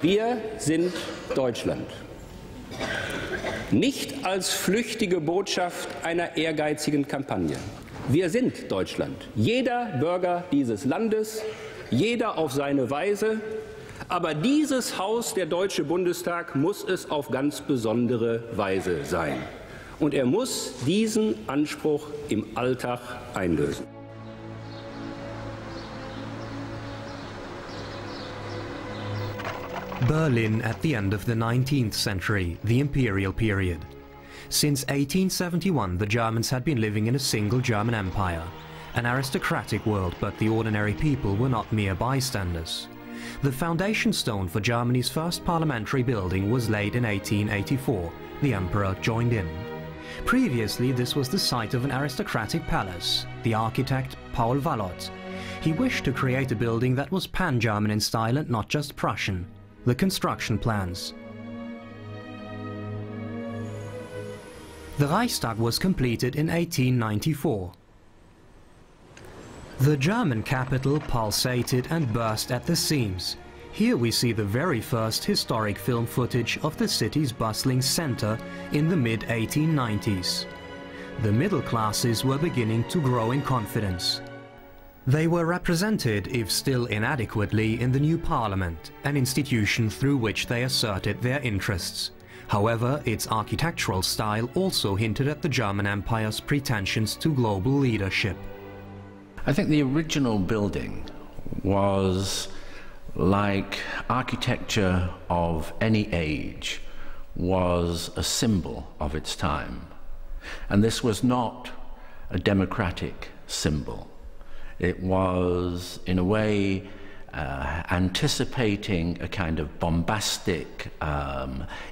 Wir sind Deutschland. Nicht als flüchtige Botschaft einer ehrgeizigen Kampagne. Wir sind Deutschland. Jeder Bürger dieses Landes, jeder auf seine Weise. Aber dieses Haus, der Deutsche Bundestag, muss es auf ganz besondere Weise sein. Und er muss diesen Anspruch im Alltag einlösen. Berlin at the end of the 19th century, the imperial period. Since 1871, the Germans had been living in a single German empire, an aristocratic world, but the ordinary people were not mere bystanders. The foundation stone for Germany's first parliamentary building was laid in 1884. The emperor joined in. Previously, this was the site of an aristocratic palace. The architect, Paul Wallot. He wished to create a building that was pan-German in style and not just Prussian. The construction plans. The Reichstag was completed in 1894. The German capital pulsated and burst at the seams. Here we see the very first historic film footage of the city's bustling center in the mid-1890s. The middle classes were beginning to grow in confidence. They were represented, if still inadequately, in the new parliament, an institution through which they asserted their interests. However, its architectural style also hinted at the German Empire's pretensions to global leadership. I think the original building was like architecture of any age, was a symbol of its time. And this was not a democratic symbol. It was, in a way, anticipating a kind of bombastic,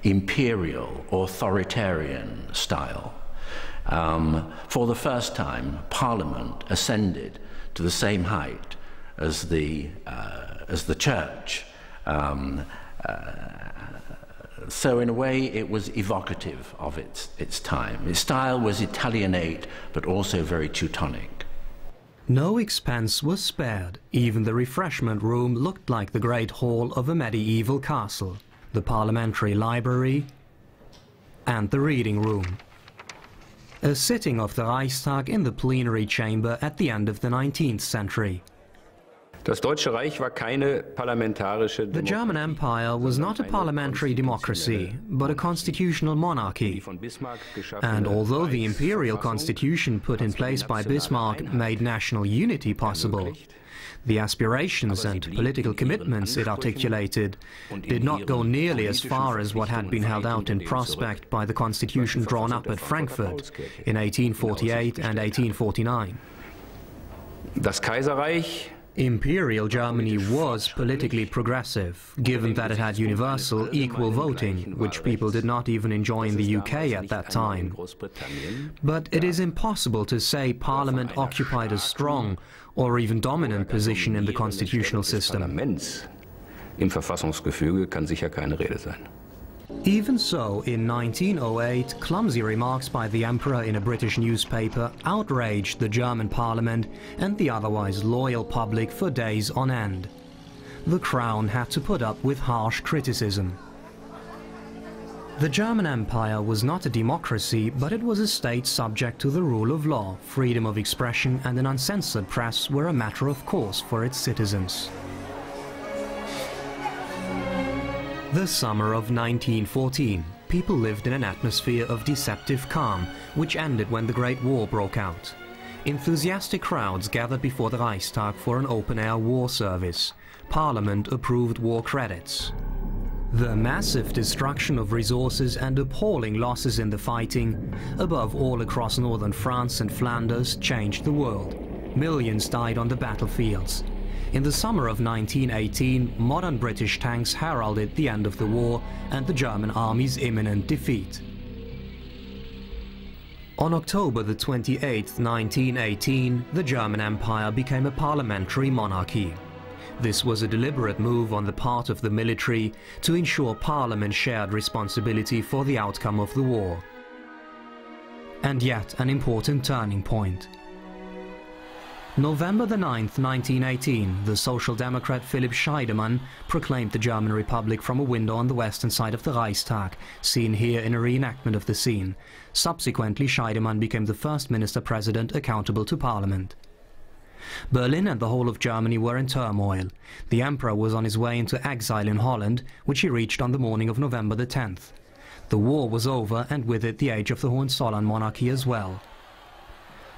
imperial, authoritarian style. For the first time, Parliament ascended to the same height as the church. So in a way, it was evocative of its time. Its style was Italianate, but also very Teutonic. No expense was spared. Even the refreshment room looked like the great hall of a medieval castle, the parliamentary library and the reading room. A sitting of the Reichstag in the plenary chamber at the end of the 19th century. Das Deutsche Reich war keine parlamentarische Demokratie. The German Empire was not a parliamentary democracy, but a constitutional monarchy. And although the imperial constitution put in place by Bismarck made national unity possible, the aspirations and political commitments it articulated did not go nearly as far as what had been held out in prospect by the constitution drawn up at Frankfurt in 1848 and 1849. Das Kaiserreich Imperial Germany was politically progressive, given that it had universal, equal voting, which people did not even enjoy in the UK at that time. But it is impossible to say Parliament occupied a strong or even dominant position in the constitutional system. Im Verfassungsgefüge kann sicher keine Rede sein. Even so, in 1908, clumsy remarks by the Emperor in a British newspaper outraged the German Parliament and the otherwise loyal public for days on end. The Crown had to put up with harsh criticism. The German Empire was not a democracy, but it was a state subject to the rule of law. Freedom of expression and an uncensored press were a matter of course for its citizens. The summer of 1914, people lived in an atmosphere of deceptive calm, which ended when the Great War broke out. Enthusiastic crowds gathered before the Reichstag for an open-air war service. Parliament approved war credits. The massive destruction of resources and appalling losses in the fighting, above all across northern France and Flanders, changed the world. Millions died on the battlefields. In the summer of 1918, modern British tanks heralded the end of the war and the German army's imminent defeat. On October the 28th, 1918, the German Empire became a parliamentary monarchy. This was a deliberate move on the part of the military to ensure Parliament shared responsibility for the outcome of the war. And yet an important turning point. November the 9th, 1918, the Social Democrat Philipp Scheidemann proclaimed the German Republic from a window on the western side of the Reichstag, seen here in a reenactment of the scene. Subsequently, Scheidemann became the first minister-president accountable to Parliament. Berlin and the whole of Germany were in turmoil. The Emperor was on his way into exile in Holland, which he reached on the morning of November the 10th. The war was over, and with it the age of the Hohenzollern monarchy as well.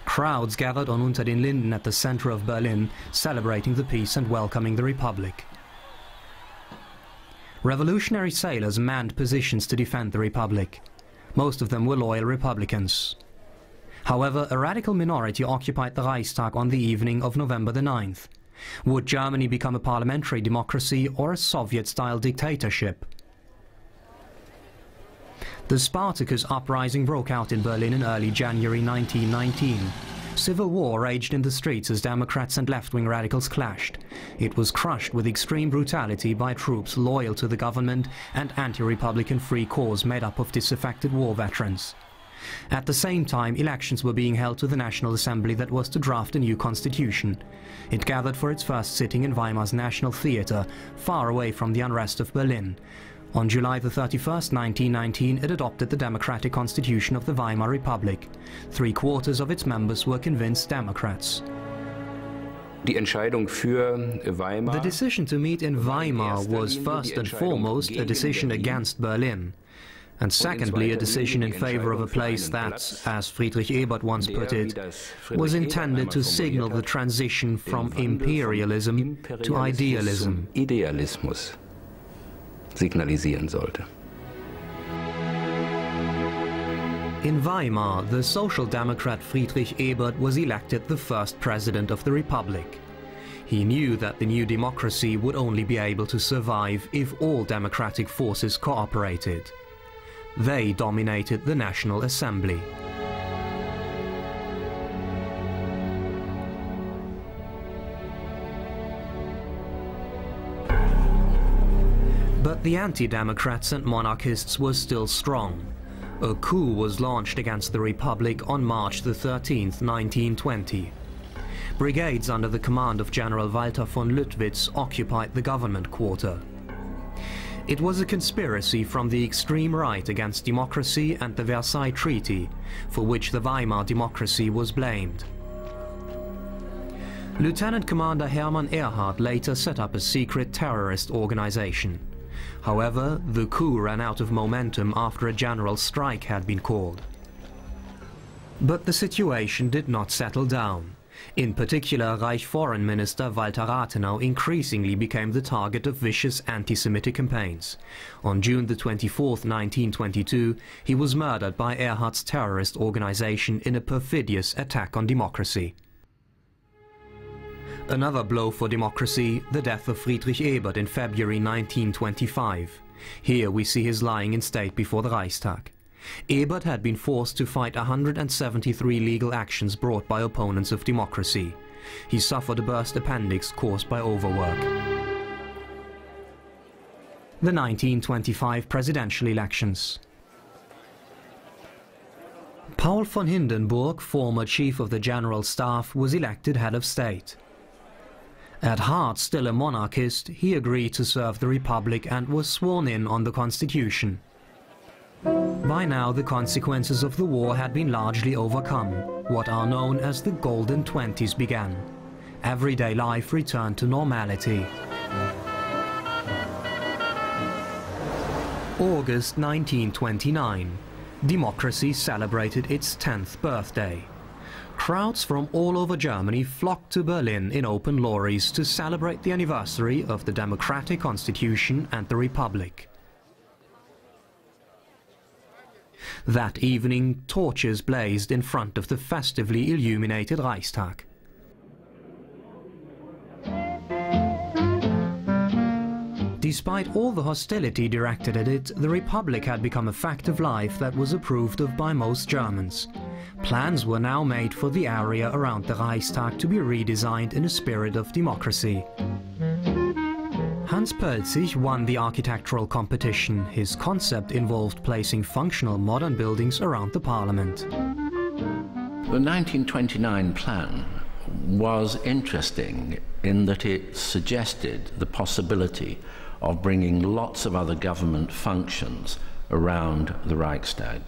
Crowds gathered on Unter den Linden at the center of Berlin, celebrating the peace and welcoming the Republic. Revolutionary sailors manned positions to defend the Republic. Most of them were loyal Republicans. However, a radical minority occupied the Reichstag on the evening of November the 9th. Would Germany become a parliamentary democracy or a Soviet-style dictatorship? The Spartacus uprising broke out in Berlin in early January 1919. Civil war raged in the streets as Democrats and left-wing radicals clashed. It was crushed with extreme brutality by troops loyal to the government and anti-republican Free Corps made up of disaffected war veterans. At the same time, elections were being held to the National Assembly that was to draft a new constitution. It gathered for its first sitting in Weimar's National Theatre, far away from the unrest of Berlin. On July the 31st, 1919, it adopted the democratic constitution of the Weimar Republic. 3/4 of its members were convinced Democrats. The decision to meet in Weimar was first and foremost a decision against Berlin, and secondly a decision in favor of a place that, as Friedrich Ebert once put it, was intended to signal the transition from imperialism to idealism. Signalisieren sollte. In Weimar, the Social Democrat Friedrich Ebert was elected the first president of the Republic. He knew that the new democracy would only be able to survive if all democratic forces cooperated. They dominated the National Assembly. But the anti-democrats and monarchists were still strong. A coup was launched against the Republic on March the 13th, 1920. Brigades under the command of General Walter von Lüttwitz occupied the government quarter. It was a conspiracy from the extreme right against democracy and the Versailles Treaty, for which the Weimar democracy was blamed. Lieutenant Commander Hermann Ehrhardt later set up a secret terrorist organization. However, the coup ran out of momentum after a general strike had been called. But the situation did not settle down. In particular, Reich Foreign Minister Walter Rathenau increasingly became the target of vicious anti-Semitic campaigns. On June the 24th, 1922, he was murdered by Ehrhardt's terrorist organization in a perfidious attack on democracy. Another blow for democracy, the death of Friedrich Ebert in February 1925. Here we see his lying in state before the Reichstag. Ebert had been forced to fight 173 legal actions brought by opponents of democracy. He suffered a burst appendix caused by overwork. The 1925 presidential elections. Paul von Hindenburg, former chief of the General Staff, was elected head of state. At heart still a monarchist, he agreed to serve the Republic and was sworn in on the Constitution. By now the consequences of the war had been largely overcome. What are known as the Golden Twenties began. Everyday life returned to normality. August 1929. Democracy celebrated its 10th birthday. Crowds from all over Germany flocked to Berlin in open lorries to celebrate the anniversary of the democratic constitution and the Republic. That evening, torches blazed in front of the festively illuminated Reichstag. Despite all the hostility directed at it, the Republic had become a fact of life that was approved of by most Germans. Plans were now made for the area around the Reichstag to be redesigned in a spirit of democracy. Hans Pölzig won the architectural competition. His concept involved placing functional modern buildings around the parliament. The 1929 plan was interesting in that it suggested the possibility of bringing lots of other government functions around the Reichstag.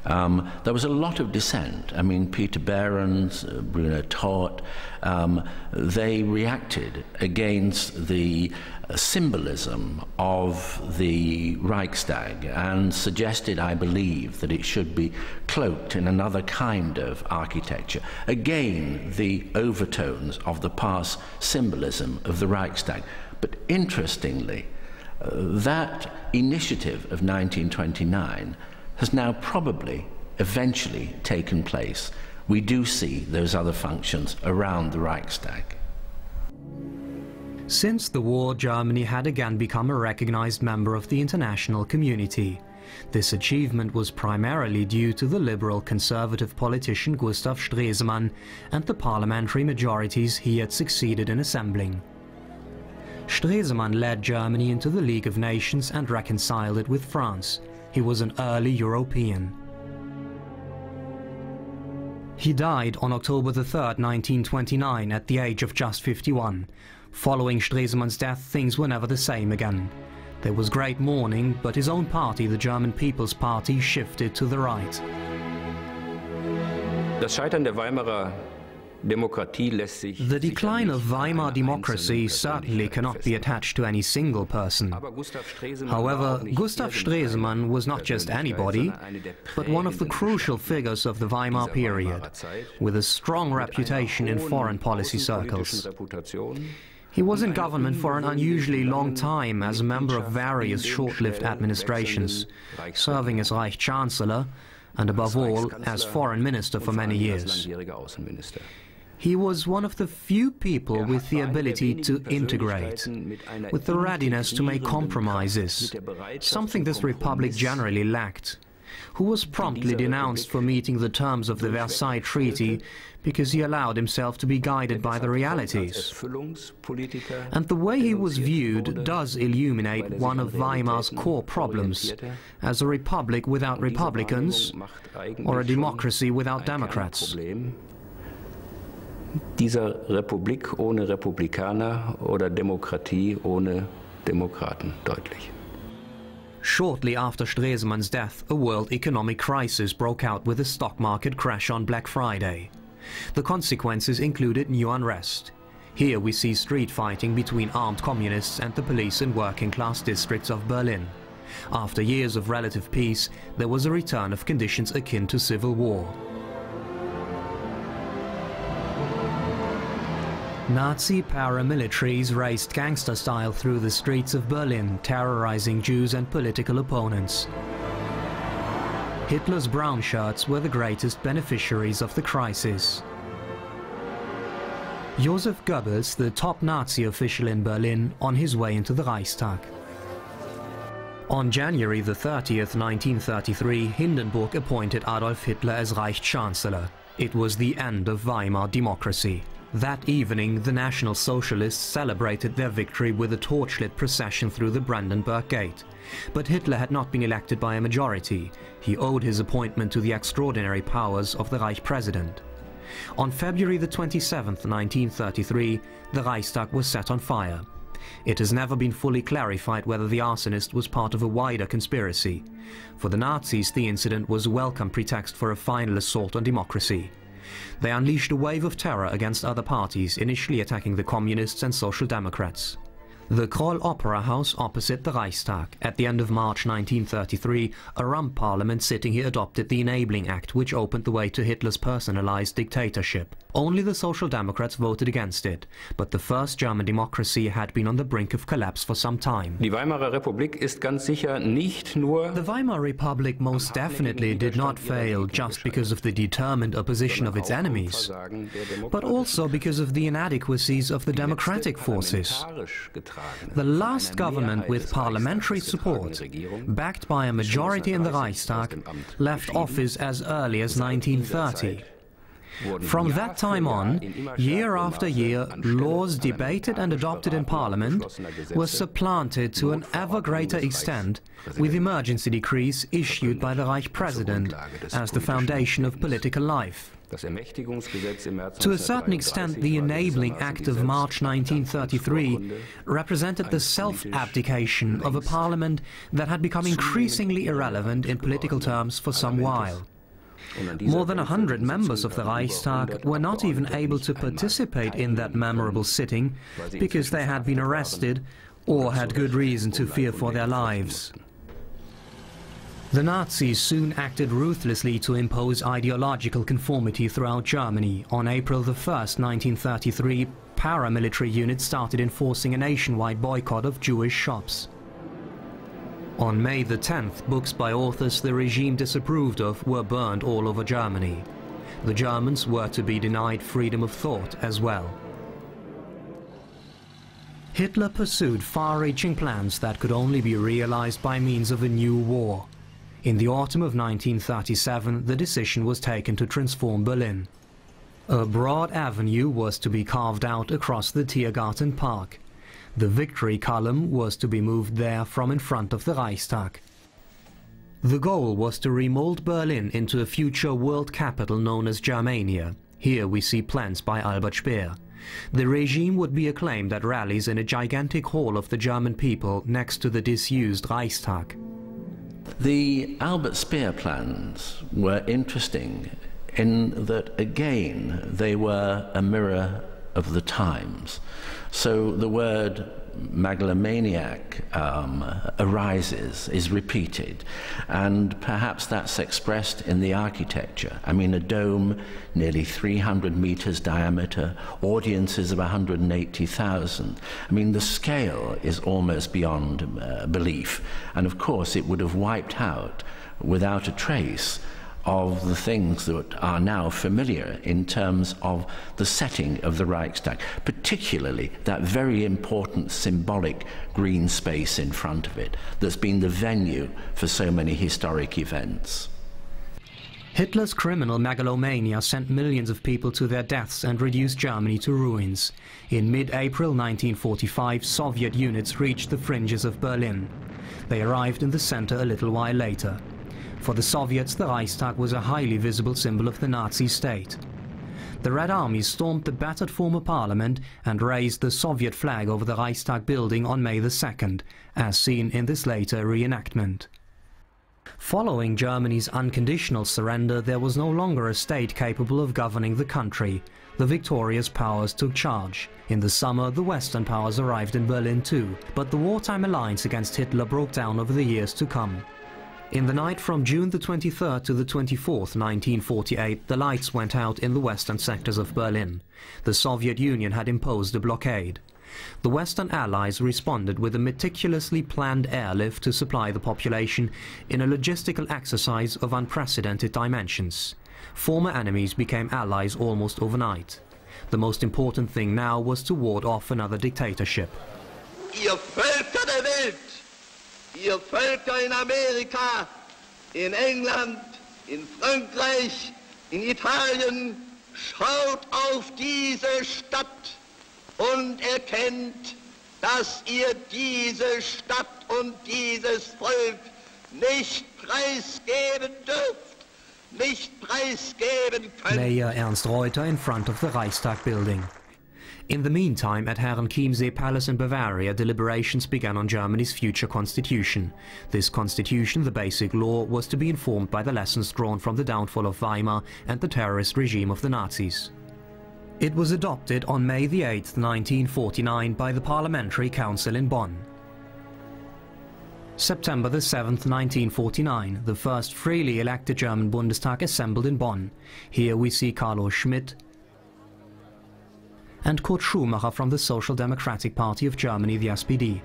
There was a lot of dissent. I mean, Peter Behrens, Bruno Todt, they reacted against the symbolism of the Reichstag and suggested, I believe, that it should be cloaked in another kind of architecture. Again, the overtones of the past symbolism of the Reichstag. But interestingly, that initiative of 1929 has now probably eventually taken place. We do see those other functions around the Reichstag. Since the war, Germany had again become a recognized member of the international community. This achievement was primarily due to the liberal conservative politician Gustav Stresemann and the parliamentary majorities he had succeeded in assembling. Stresemann led Germany into the League of Nations and reconciled it with France. He was an early European. He died on October 3, 1929, at the age of just 51. Following Stresemann's death, things were never the same again. There was great mourning, but his own party, the German People's Party, shifted to the right. Das Scheitern der Weimarer Demokratie lässt sich The decline of Weimar democracy certainly cannot be attached to any single person. However, Gustav Stresemann was not just anybody, but one of the crucial figures of the Weimar period, with a strong reputation in foreign policy circles. He was in government for an unusually long time as a member of various short-lived administrations, serving as Reich Chancellor and, above all, as foreign minister for many years. He was one of the few people with the ability to integrate, with the readiness to make compromises, something this republic generally lacked, who was promptly denounced for meeting the terms of the Versailles Treaty because he allowed himself to be guided by the realities. And the way he was viewed does illuminate one of Weimar's core problems, as a republic without republicans, or a democracy without democrats. Dieser Republik ohne Republikaner oder Demokratie ohne Demokraten deutlich. Shortly after Stresemann's death, a world economic crisis broke out with a stock market crash on Black Friday. The consequences included new unrest. Here we see street fighting between armed communists and the police in working-class districts of Berlin. After years of relative peace, there was a return of conditions akin to civil war. Nazi paramilitaries raced gangster-style through the streets of Berlin, terrorizing Jews and political opponents. Hitler's brown shirts were the greatest beneficiaries of the crisis. Joseph Goebbels, the top Nazi official in Berlin, on his way into the Reichstag. On January the 30th, 1933, Hindenburg appointed Adolf Hitler as Reich Chancellor. It was the end of Weimar democracy. That evening, the National Socialists celebrated their victory with a torchlit procession through the Brandenburg Gate. But Hitler had not been elected by a majority. He owed his appointment to the extraordinary powers of the Reich President. On February the 27th, 1933, the Reichstag was set on fire. It has never been fully clarified whether the arsonist was part of a wider conspiracy. For the Nazis, the incident was a welcome pretext for a final assault on democracy. They unleashed a wave of terror against other parties, initially attacking the Communists and Social Democrats. The Kroll Opera House opposite the Reichstag. At the end of March 1933, a rump parliament sitting here adopted the Enabling Act, which opened the way to Hitler's personalized dictatorship. Only the Social Democrats voted against it, but the first German democracy had been on the brink of collapse for some time. Die Weimarer Republik ist ganz sicher nicht nur The Weimar Republic most definitely did not fail just because of the determined opposition of its enemies, but also because of the inadequacies of the democratic forces. The last government with parliamentary support, backed by a majority in the Reichstag, left office as early as 1930. From that time on, year after year, laws debated and adopted in Parliament were supplanted to an ever greater extent with emergency decrees issued by the Reich President as the foundation of political life. To a certain extent, the Enabling Act of March 1933 represented the self-abdication of a parliament that had become increasingly irrelevant in political terms for some while. More than 100 members of the Reichstag were not even able to participate in that memorable sitting because they had been arrested or had good reason to fear for their lives. The Nazis soon acted ruthlessly to impose ideological conformity throughout Germany. On April 1, 1933, paramilitary units started enforcing a nationwide boycott of Jewish shops. On May the 10th, books by authors the regime disapproved of were burned all over Germany. The Germans were to be denied freedom of thought as well. Hitler pursued far-reaching plans that could only be realized by means of a new war. In the autumn of 1937, the decision was taken to transform Berlin. A broad avenue was to be carved out across the Tiergarten Park. The Victory Column was to be moved there from in front of the Reichstag. The goal was to remold Berlin into a future world capital known as Germania. Here we see plans by Albert Speer. The regime would be acclaimed at rallies in a gigantic hall of the German people next to the disused Reichstag. The Albert Speer plans were interesting in that, again, they were a mirror of the times. So the word megalomaniac arises, is repeated, and perhaps that's expressed in the architecture. I mean, a dome nearly 300 meters diameter, audiences of 180,000. I mean, the scale is almost beyond belief, and of course it would have wiped out without a trace of the things that are now familiar in terms of the setting of the Reichstag, particularly that very important symbolic green space in front of it that's been the venue for so many historic events. Hitler's criminal megalomania sent millions of people to their deaths and reduced Germany to ruins. In mid-April 1945, Soviet units reached the fringes of Berlin. They arrived in the center a little while later. For the Soviets, the Reichstag was a highly visible symbol of the Nazi state. The Red Army stormed the battered former parliament and raised the Soviet flag over the Reichstag building on May the 2nd, as seen in this later reenactment. Following Germany's unconditional surrender, there was no longer a state capable of governing the country. The victorious powers took charge. In the summer, the Western powers arrived in Berlin too, but the wartime alliance against Hitler broke down over the years to come. In the night from June the 23rd to the 24th, 1948, the lights went out in the western sectors of Berlin. The Soviet Union had imposed a blockade. The Western Allies responded with a meticulously planned airlift to supply the population in a logistical exercise of unprecedented dimensions. Former enemies became allies almost overnight. The most important thing now was to ward off another dictatorship. Ihr Völker der Welt! Ihr Völker in Amerika, in England, in Frankreich, in Italien, schaut auf diese Stadt und erkennt, dass ihr diese Stadt und dieses Volk nicht preisgeben dürft, nicht preisgeben könnt. Mayor Ernst Reuter in front of the Reichstag building. In the meantime, at Herrenchiemsee Palace in Bavaria, deliberations began on Germany's future constitution. This constitution, the basic law, was to be informed by the lessons drawn from the downfall of Weimar and the terrorist regime of the Nazis. It was adopted on May the 8th, 1949 by the Parliamentary Council in Bonn. September the 7th, 1949, the first freely elected German Bundestag assembled in Bonn. Here we see Carlo Schmitt and Kurt Schumacher from the Social Democratic Party of Germany, the SPD.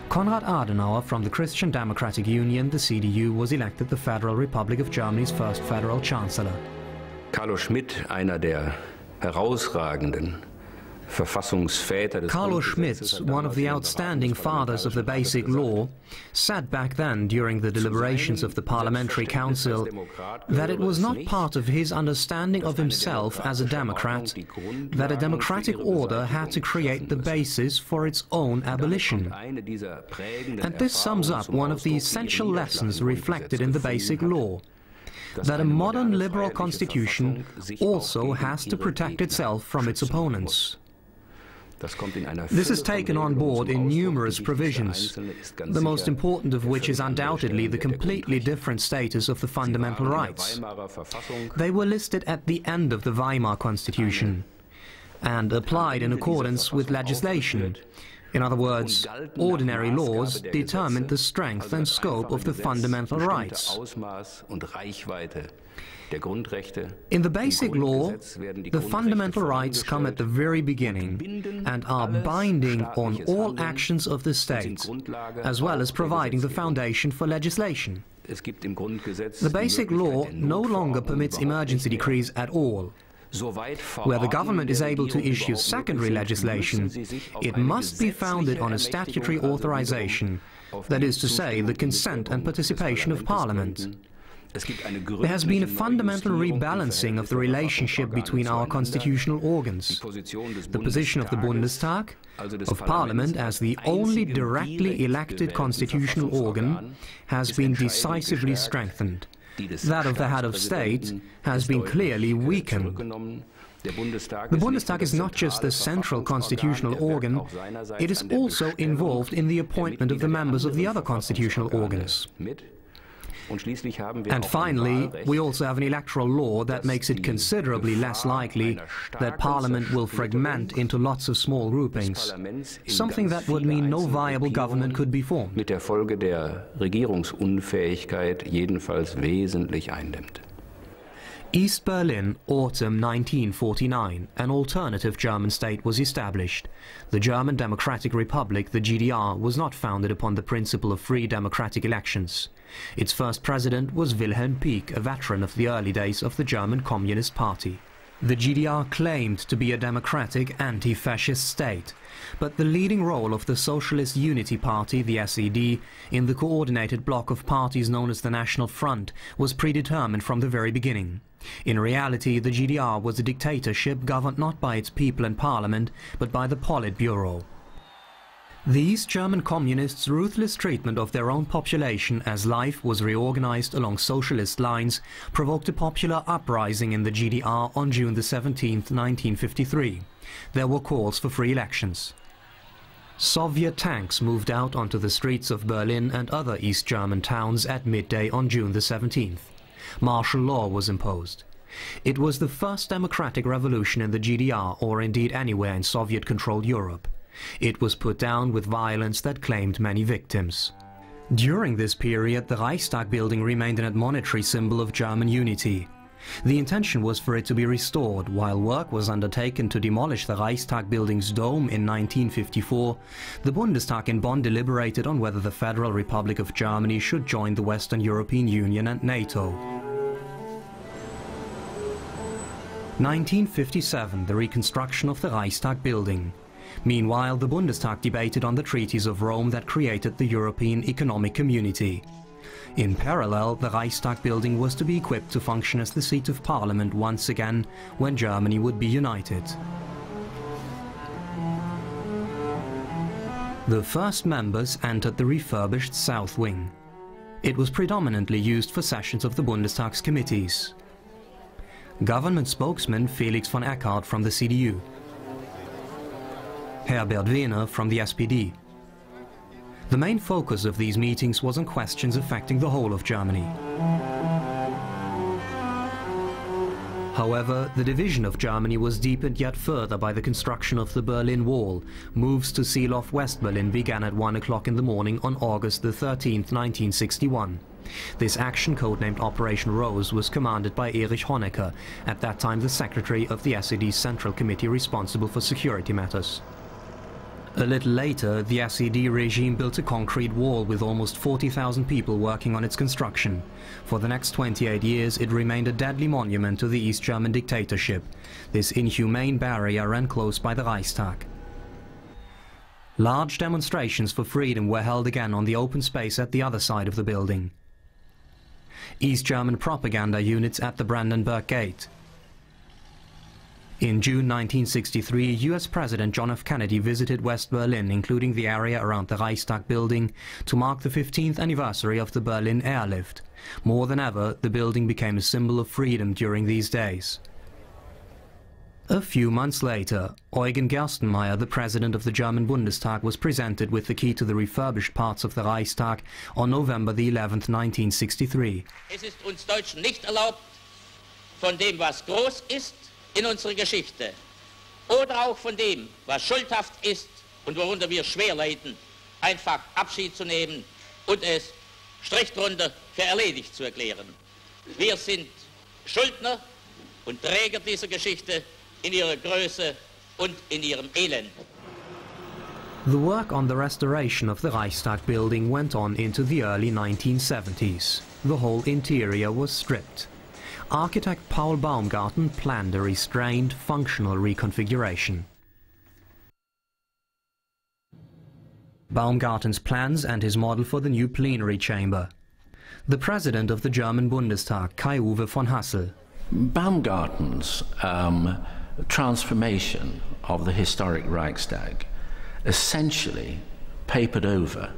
Konrad Adenauer from the Christian Democratic Union, the CDU, was elected the Federal Republic of Germany's first federal chancellor. Carlo Schmitt, einer der herausragenden Carlo Schmitz, one of the outstanding fathers of the Basic Law, said back then during the deliberations of the Parliamentary Council that it was not part of his understanding of himself as a democrat that a democratic order had to create the basis for its own abolition. And this sums up one of the essential lessons reflected in the Basic Law, that a modern liberal constitution also has to protect itself from its opponents. This is taken on board in numerous provisions, the most important of which is undoubtedly the completely different status of the fundamental rights. They were listed at the end of the Weimar Constitution and applied in accordance with legislation. In other words, ordinary laws determined the strength and scope of the fundamental rights. In the Basic Law, the fundamental rights come at the very beginning and are binding on all actions of the state, as well as providing the foundation for legislation. The Basic Law no longer permits emergency decrees at all. Where the government is able to issue secondary legislation, it must be founded on a statutory authorization, that is to say, the consent and participation of Parliament. There has been a fundamental rebalancing of the relationship between our constitutional organs. The position of the Bundestag, of Parliament as the only directly elected constitutional organ, has been decisively strengthened. That of the head of state has been clearly weakened. The Bundestag is not just the central constitutional organ, it is also involved in the appointment of the members of the other constitutional organs. And finally, we also have an electoral law that makes it considerably less likely that Parliament will fragment into lots of small groupings, something that would mean no viable government could be formed. Mit der Folge der Regierungsunfähigkeit jedenfalls wesentlich eindämmt. East Berlin, autumn 1949, an alternative German state was established. The German Democratic Republic, the GDR, was not founded upon the principle of free democratic elections. Its first president was Wilhelm Pieck, a veteran of the early days of the German Communist Party. The GDR claimed to be a democratic, anti-fascist state, but the leading role of the Socialist Unity Party, the SED, in the coordinated bloc of parties known as the National Front was predetermined from the very beginning. In reality, the GDR was a dictatorship governed not by its people and parliament, but by the Politburo. The East German Communists' ruthless treatment of their own population as life was reorganized along socialist lines provoked a popular uprising in the GDR on June 17, 1953. There were calls for free elections. Soviet tanks moved out onto the streets of Berlin and other East German towns at midday on June 17th. Martial law was imposed. It was the first democratic revolution in the GDR, or indeed anywhere in Soviet-controlled Europe. It was put down with violence that claimed many victims. During this period, the Reichstag building remained an admonitory symbol of German unity. The intention was for it to be restored. While work was undertaken to demolish the Reichstag building's dome in 1954, the Bundestag in Bonn deliberated on whether the Federal Republic of Germany should join the Western European Union and NATO. 1957, the reconstruction of the Reichstag building. Meanwhile, the Bundestag debated on the treaties of Rome that created the European Economic Community. In parallel, the Reichstag building was to be equipped to function as the seat of Parliament once again when Germany would be united. The first members entered the refurbished South Wing. It was predominantly used for sessions of the Bundestag's committees. Government spokesman Felix von Eckhardt from the CDU. Herbert Wehner from the SPD. The main focus of these meetings was on questions affecting the whole of Germany. However, the division of Germany was deepened yet further by the construction of the Berlin Wall. Moves to seal off West Berlin began at 1 o'clock in the morning on August 13, 1961. This action, codenamed Operation Rose, was commanded by Erich Honecker, at that time the secretary of the SED's Central Committee responsible for security matters. A little later, the SED regime built a concrete wall with almost 40,000 people working on its construction. For the next 28 years, it remained a deadly monument to the East German dictatorship. This inhumane barrier ran close by the Reichstag. Large demonstrations for freedom were held again on the open space at the other side of the building. East German propaganda units at the Brandenburg Gate. In June 1963, US President John F. Kennedy visited West Berlin, including the area around the Reichstag building, to mark the 15th anniversary of the Berlin airlift. More than ever, the building became a symbol of freedom during these days. A few months later, Eugen Gerstenmaier, the president of the German Bundestag, was presented with the key to the refurbished parts of the Reichstag on November the 11th, 1963. Es ist uns Deutschen nicht erlaubt, von dem, was groß ist in unserer Geschichte, oder auch von dem, was schuldhaft ist und worunter wir schwer leiden, einfach Abschied zu nehmen und es Strich drunter für erledigt zu erklären. Wir sind Schuldner und Träger dieser Geschichte in ihrer Größe und in ihrem Elend. The work on the restoration of the Reichstag building went on into the early 1970s. The whole interior was stripped. Architect Paul Baumgarten planned a restrained, functional reconfiguration. Baumgarten's plans and his model for the new plenary chamber. The president of the German Bundestag, Kai-Uwe von Hassel. Baumgarten's transformation of the historic Reichstag essentially papered over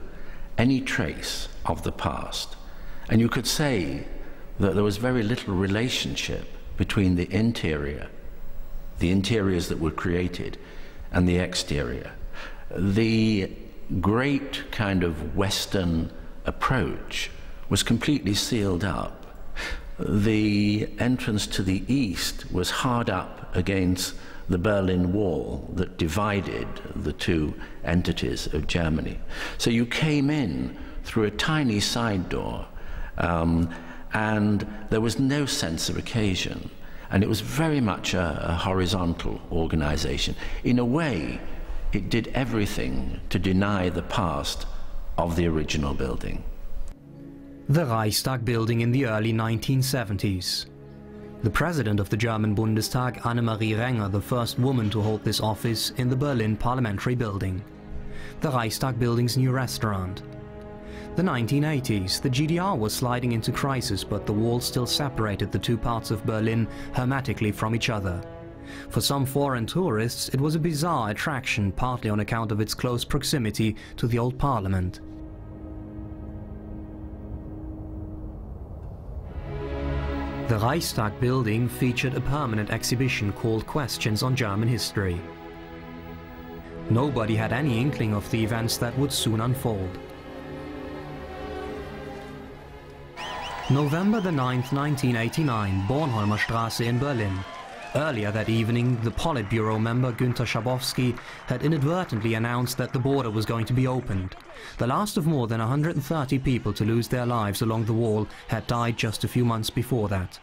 any trace of the past. And you could say that there was very little relationship between the interiors that were created, and the exterior. The great kind of Western approach was completely sealed up. The entrance to the east was hard up against the Berlin Wall that divided the two entities of Germany. So you came in through a tiny side door, and there was no sense of occasion, and it was very much a horizontal organization. In a way, it did everything to deny the past of the original building. The Reichstag building in the early 1970s. The president of the German Bundestag, Annemarie Renger, the first woman to hold this office in the Berlin Parliamentary Building. The Reichstag building's new restaurant. The 1980s, the GDR was sliding into crisis, but the wall still separated the two parts of Berlin hermetically from each other. For some foreign tourists, it was a bizarre attraction, partly on account of its close proximity to the old parliament. The Reichstag building featured a permanent exhibition called Questions on German History. Nobody had any inkling of the events that would soon unfold. November the 9th, 1989, Bornholmer Straße in Berlin. Earlier that evening, the Politburo member Günter Schabowski had inadvertently announced that the border was going to be opened. The last of more than 130 people to lose their lives along the wall had died just a few months before that.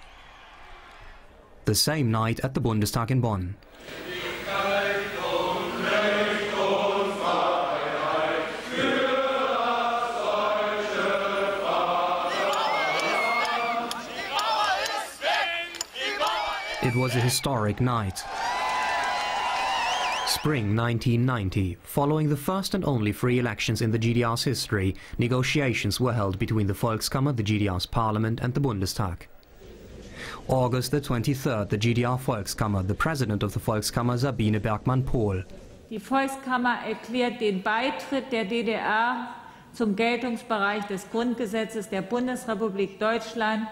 The same night at the Bundestag in Bonn. It was a historic night. Spring 1990. Following the first and only free elections in the GDR's history, negotiations were held between the Volkskammer, the GDR's parliament, and the Bundestag. August the 23rd, the GDR Volkskammer, the president of the Volkskammer, Sabine Bergmann-Pohl. Die Volkskammer erklärt den Beitritt der DDR zum Geltungsbereich des Grundgesetzes der Bundesrepublik Deutschland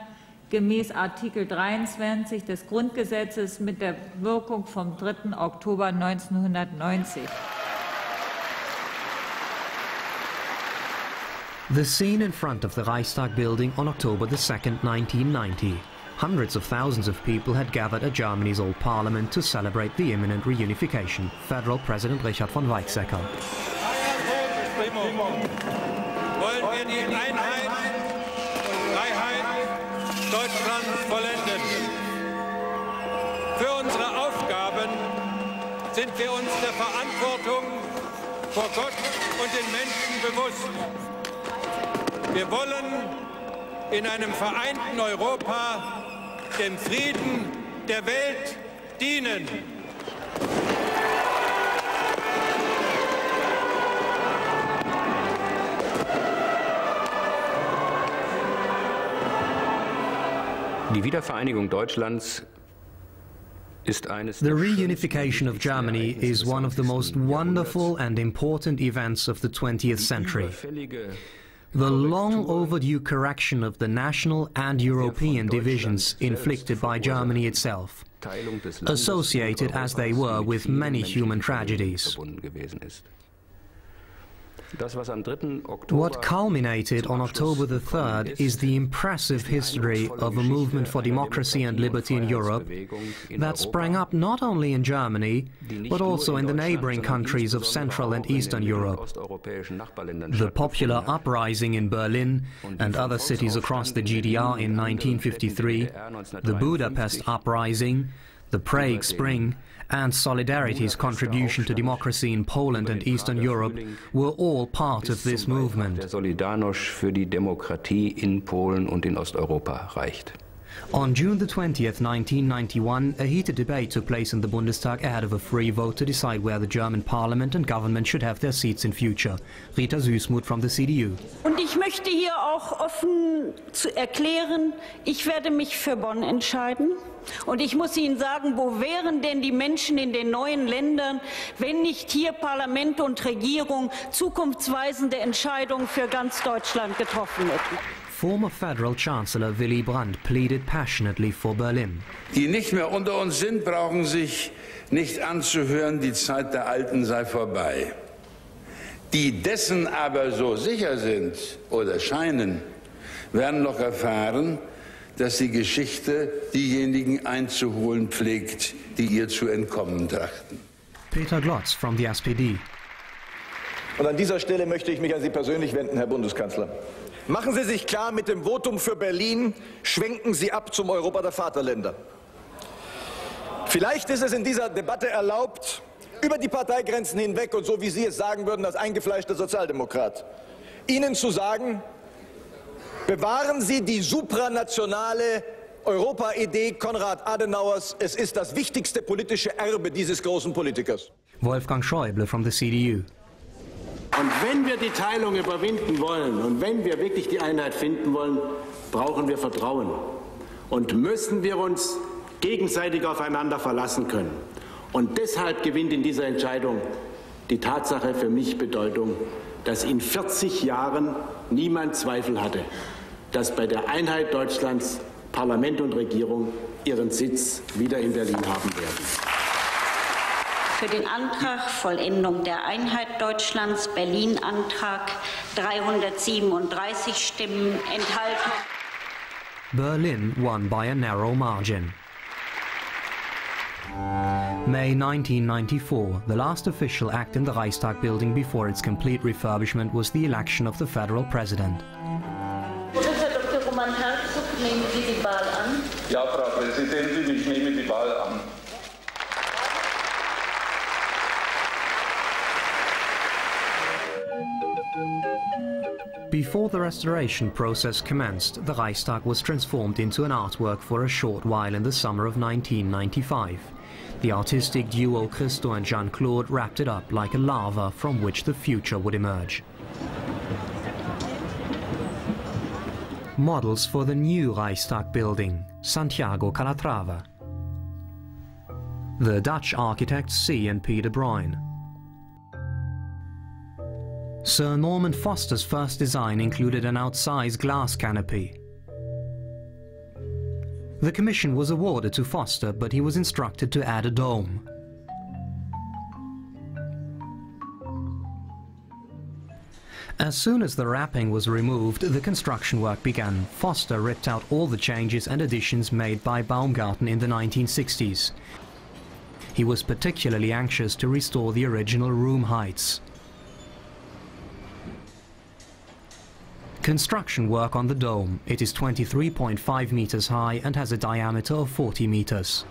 gemäß Artikel 23 des Grundgesetzes mit der Wirkung vom 3. Oktober 1990. The scene in front of the Reichstag building on October the 2nd, 1990. Hundreds of thousands of people had gathered at Germany's old parliament to celebrate the imminent reunification. Federal President Richard von Weizsäcker. Wollen wir die Einheit, Freiheit Deutschlands vollenden. Für unsere Aufgaben sind wir uns der Verantwortung vor Gott und den Menschen bewusst. Wir wollen in einem vereinten Europa dem Frieden der Welt dienen. Die Wiedervereinigung Deutschlands ist eines. The reunification of Germany is one of the most wonderful and important events of the 20th century. The long overdue correction of the national and European divisions inflicted by Germany itself, associated as they were with many human tragedies. What culminated on October the 3rd is the impressive history of a movement for democracy and liberty in Europe that sprang up not only in Germany, but also in the neighboring countries of Central and Eastern Europe. The popular uprising in Berlin and other cities across the GDR in 1953, the Budapest uprising, the Prague Spring, and Solidarity's contribution to democracy in Poland and Eastern Europe were all part of this movement. Solidarność für die Demokratie in Polen und in Osteuropa reicht. On June the 20th, 1991, a heated debate took place in the Bundestag ahead of a free vote to decide where the German Parliament and government should have their seats in future. Rita Süßmuth from the CDU. Und ich möchte hier auch offen erklären, ich werde mich für Bonn entscheiden. Und ich muss Ihnen sagen, wo wären denn die Menschen in den neuen Ländern, wenn nicht hier Parlament und Regierung zukunftsweisende Entscheidungen für ganz Deutschland getroffen hätten? Former Federal Chancellor Willy Brandt pleaded passionately for Berlin. Die nicht mehr unter uns sind, brauchen sich nicht anzuhören, die Zeit der Alten sei vorbei. Die dessen aber so sicher sind oder scheinen, werden noch erfahren, dass die Geschichte diejenigen einzuholen pflegt, die ihr zu entkommen trachten. Peter Glotz from the SPD. Und an dieser Stelle möchte ich mich an Sie persönlich wenden, Herr Bundeskanzler. Machen Sie sich klar, mit dem Votum für Berlin schwenken Sie ab zum Europa der Vaterländer. Vielleicht ist es in dieser Debatte erlaubt, über die Parteigrenzen hinweg und so wie Sie es sagen würden als eingefleischter Sozialdemokrat, Ihnen zu sagen, bewahren Sie die supranationale Europa-Idee Konrad Adenauers. Es ist das wichtigste politische Erbe dieses großen Politikers. Wolfgang Schäuble from the CDU. Und wenn wir die Teilung überwinden wollen und wenn wir wirklich die Einheit finden wollen, brauchen wir Vertrauen und müssen wir uns gegenseitig aufeinander verlassen können. Und deshalb gewinnt in dieser Entscheidung die Tatsache für mich Bedeutung, dass in 40 Jahren niemand Zweifel hatte, dass bei der Einheit Deutschlands Parlament und Regierung ihren Sitz wieder in Berlin haben werden. Für den Antrag Vollendung der Einheit Deutschlands, Berlin-Antrag 337 Stimmen, Enthaltung. Berlin won by a narrow margin. May 1994, the last official act in the Reichstag building before its complete refurbishment was the election of the federal president. Professor Dr. Roman Herzog, nehmen Sie die Wahl an? Ja, Frau Präsidentin, ich nehme die Wahl an. Before the restoration process commenced, the Reichstag was transformed into an artwork for a short while in the summer of 1995. The artistic duo Christo and Jean-Claude wrapped it up like a larva from which the future would emerge. Models for the new Reichstag building, Santiago Calatrava. The Dutch architects C. and P. de Bruyne. Sir Norman Foster's first design included an outsized glass canopy. The commission was awarded to Foster, but he was instructed to add a dome. As soon as the wrapping was removed, the construction work began. Foster ripped out all the changes and additions made by Baumgarten in the 1960s. He was particularly anxious to restore the original room heights. Construction work on the dome. It is 23.5 meters high and has a diameter of 40 meters.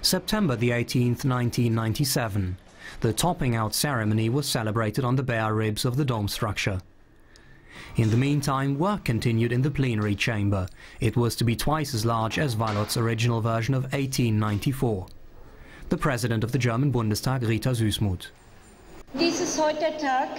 September the 18th, 1997. The topping out ceremony was celebrated on the bare ribs of the dome structure. In the meantime, work continued in the plenary chamber. It was to be twice as large as Wallott's original version of 1894. The President of the German Bundestag, Rita Süssmuth. Dies ist heute der Tag,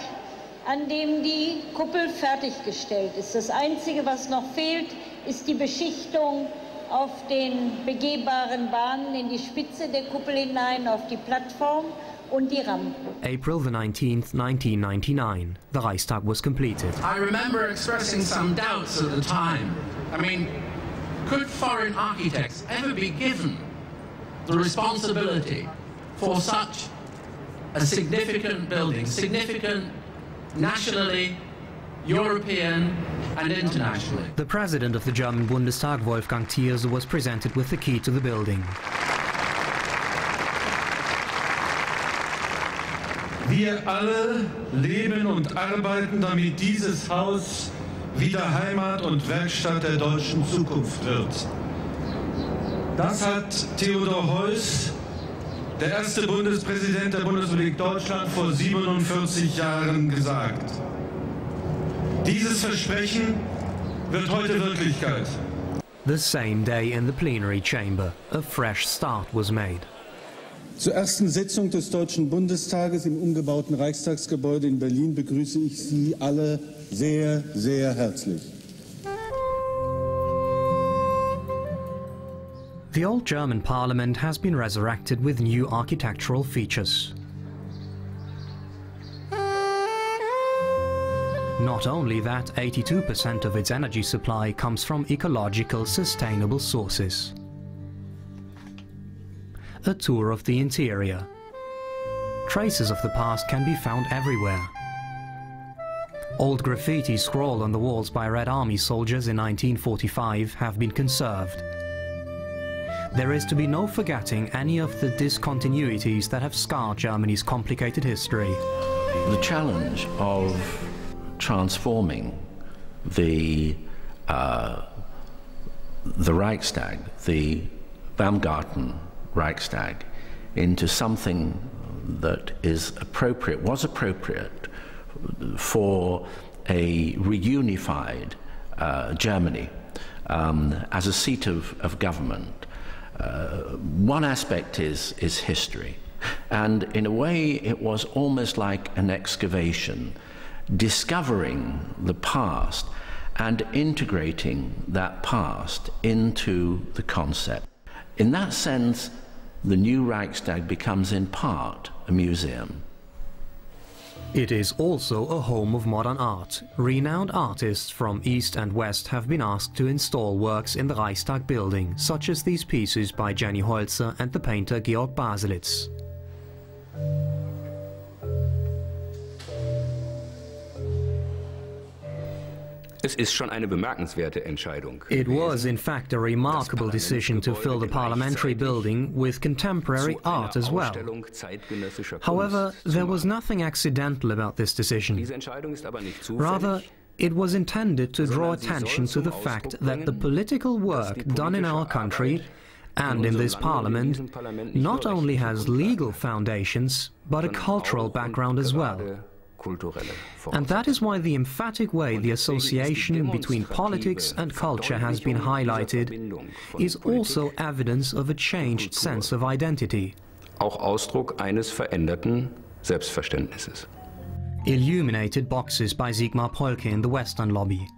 an dem die Kuppel fertiggestellt ist. Das Einzige, was noch fehlt, ist die Beschichtung auf den begehbaren Bahnen in die Spitze der Kuppel hinein, auf die Plattform und die Rampen. April the 19th, 1999. The Reichstag was completed. I remember expressing some doubts at the time. I mean, could foreign architects ever be given the responsibility for such a significant building, significant nationally, European and internationally? The President of the German Bundestag, Wolfgang Thierse, was presented with the key to the building. Wir alle leben und arbeiten, damit dieses Haus wieder Heimat und Werkstatt der deutschen Zukunft wird. Das hat Theodor Heuss, der erste Bundespräsident der Bundesrepublik Deutschland, vor 47 Jahren gesagt. Dieses Versprechen wird heute Wirklichkeit. The same day in the plenary chamber, a fresh start was made. Zur ersten Sitzung des Deutschen Bundestages im umgebauten Reichstagsgebäude in Berlin begrüße ich Sie alle sehr, sehr herzlich. The old German parliament has been resurrected with new architectural features. Not only that, 82% of its energy supply comes from ecological, sustainable sources. A tour of the interior. Traces of the past can be found everywhere. Old graffiti scrawled on the walls by Red Army soldiers in 1945 have been conserved. There is to be no forgetting any of the discontinuities that have scarred Germany's complicated history. The challenge of transforming the Reichstag, the Baumgarten Reichstag, into something that is appropriate, was appropriate for a reunified Germany as a seat of government. One aspect is history, and in a way it was almost like an excavation, discovering the past and integrating that past into the concept. In that sense, the new Reichstag becomes in part a museum. It is also a home of modern art. Renowned artists from East and West have been asked to install works in the Reichstag building, such as these pieces by Jenny Holzer and the painter Georg Baselitz. It was, in fact, a remarkable decision to fill the parliamentary building with contemporary art as well. However, there was nothing accidental about this decision. Rather, it was intended to draw attention to the fact that the political work done in our country and in this parliament not only has legal foundations, but a cultural background as well. And that is why the emphatic way the association between politics and culture has been highlighted is also evidence of a changed sense of identity. Auch Ausdruck eines veränderten Selbstverständnisses. Illuminated boxes by Sigmar Polke in the Western Lobby.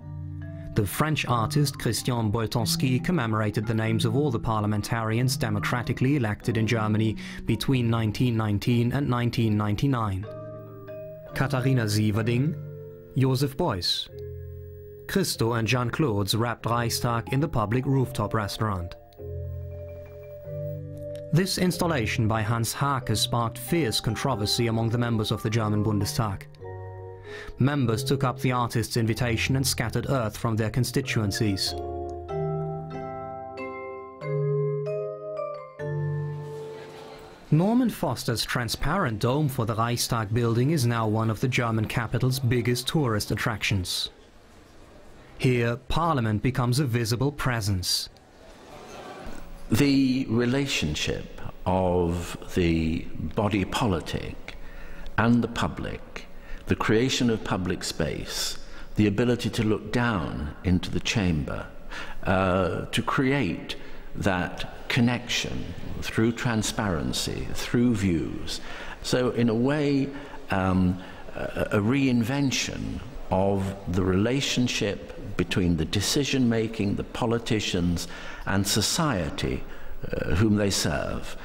The French artist Christian Boltanski commemorated the names of all the parliamentarians democratically elected in Germany between 1919 and 1999. Katharina Sieverding, Joseph Beuys. Christo and Jean-Claude's wrapped Reichstag in the public rooftop restaurant. This installation by Hans Haake sparked fierce controversy among the members of the German Bundestag. Members took up the artist's invitation and scattered earth from their constituencies. Norman Foster's transparent dome for the Reichstag building is now one of the German capital's biggest tourist attractions. Here, Parliament becomes a visible presence. The relationship of the body politic and the public, the creation of public space, the ability to look down into the chamber, to create that connection through transparency, through views. So in a way, a reinvention of the relationship between the decision-making, the politicians, and society whom they serve.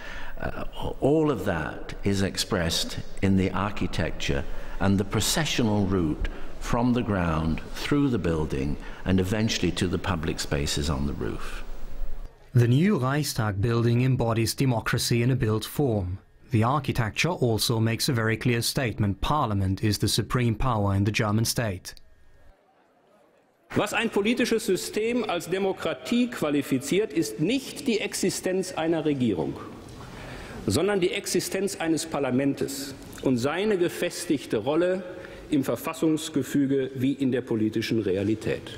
All of that is expressed in the architecture and the processional route from the ground, through the building, and eventually to the public spaces on the roof. The new Reichstag building embodies democracy in a built form. The architecture also makes a very clear statement: Parliament is the supreme power in the German state. Was ein politisches System als Demokratie qualifiziert, ist nicht die Existenz einer Regierung, sondern die Existenz eines Parlaments und seine gefestigte Rolle im Verfassungsgefüge wie in der politischen Realität.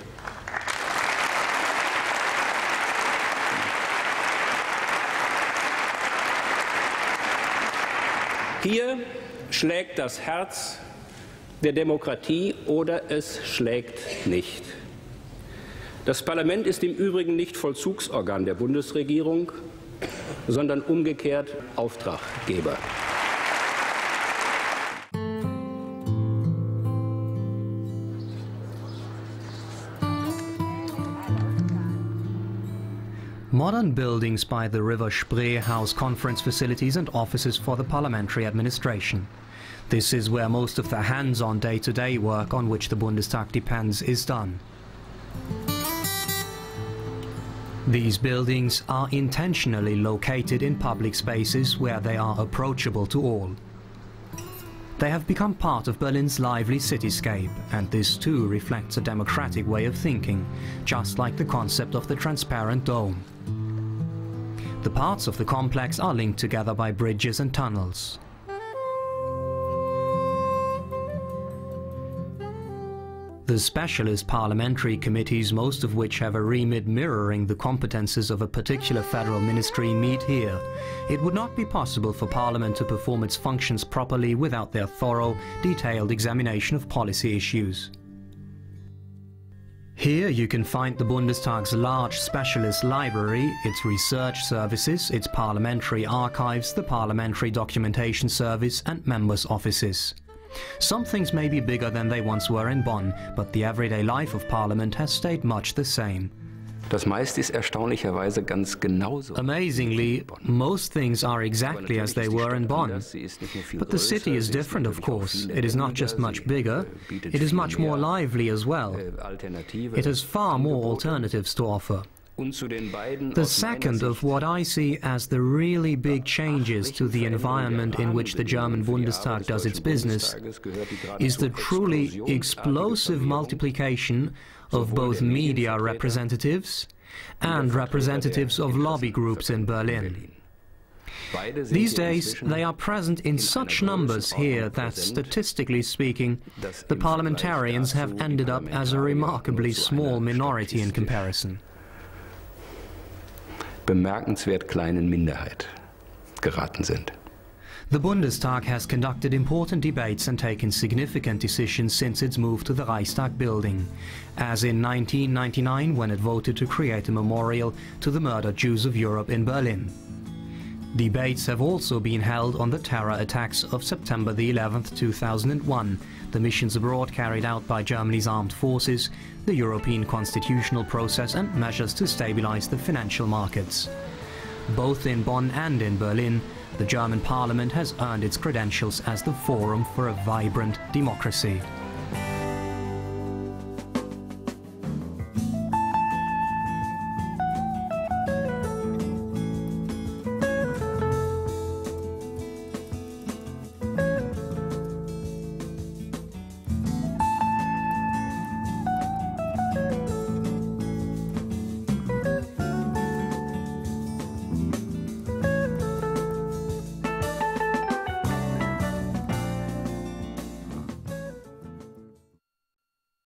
Hier schlägt das Herz der Demokratie oder es schlägt nicht. Das Parlament ist im Übrigen nicht Vollzugsorgan der Bundesregierung, sondern umgekehrt Auftraggeber. Modern buildings by the River Spree house conference facilities and offices for the parliamentary administration. This is where most of the hands-on day-to-day work on which the Bundestag depends is done. These buildings are intentionally located in public spaces where they are approachable to all. They have become part of Berlin's lively cityscape, and this too reflects a democratic way of thinking, just like the concept of the transparent dome. The parts of the complex are linked together by bridges and tunnels. The specialist parliamentary committees, most of which have a remit mirroring the competences of a particular federal ministry, meet here. It would not be possible for Parliament to perform its functions properly without their thorough, detailed examination of policy issues. Here you can find the Bundestag's large specialist library, its research services, its parliamentary archives, the parliamentary documentation service and members' offices. Some things may be bigger than they once were in Bonn, but the everyday life of Parliament has stayed much the same. Das meiste ist erstaunlicherweise ganz genauso. Amazingly, most things are exactly as they were in Bonn. But the city is different, of course. It is not just much bigger, it is much more lively as well. It has far more alternatives to offer. The second of what I see as the really big changes to the environment in which the German Bundestag does its business is the truly explosive multiplication of both media representatives and representatives of lobby groups in Berlin. These days, they are present in such numbers here that, statistically speaking, the parliamentarians have ended up as a remarkably small minority in comparison. Bemerkenswert kleinen Minderheit geraten sind. The Bundestag has conducted important debates and taken significant decisions since its move to the Reichstag building, as in 1999 when it voted to create a memorial to the murdered Jews of Europe in Berlin. Debates have also been held on the terror attacks of September the 11th, 2001, the missions abroad carried out by Germany's armed forces, the European constitutional process and measures to stabilize the financial markets. Both in Bonn and in Berlin, the German parliament has earned its credentials as the forum for a vibrant democracy.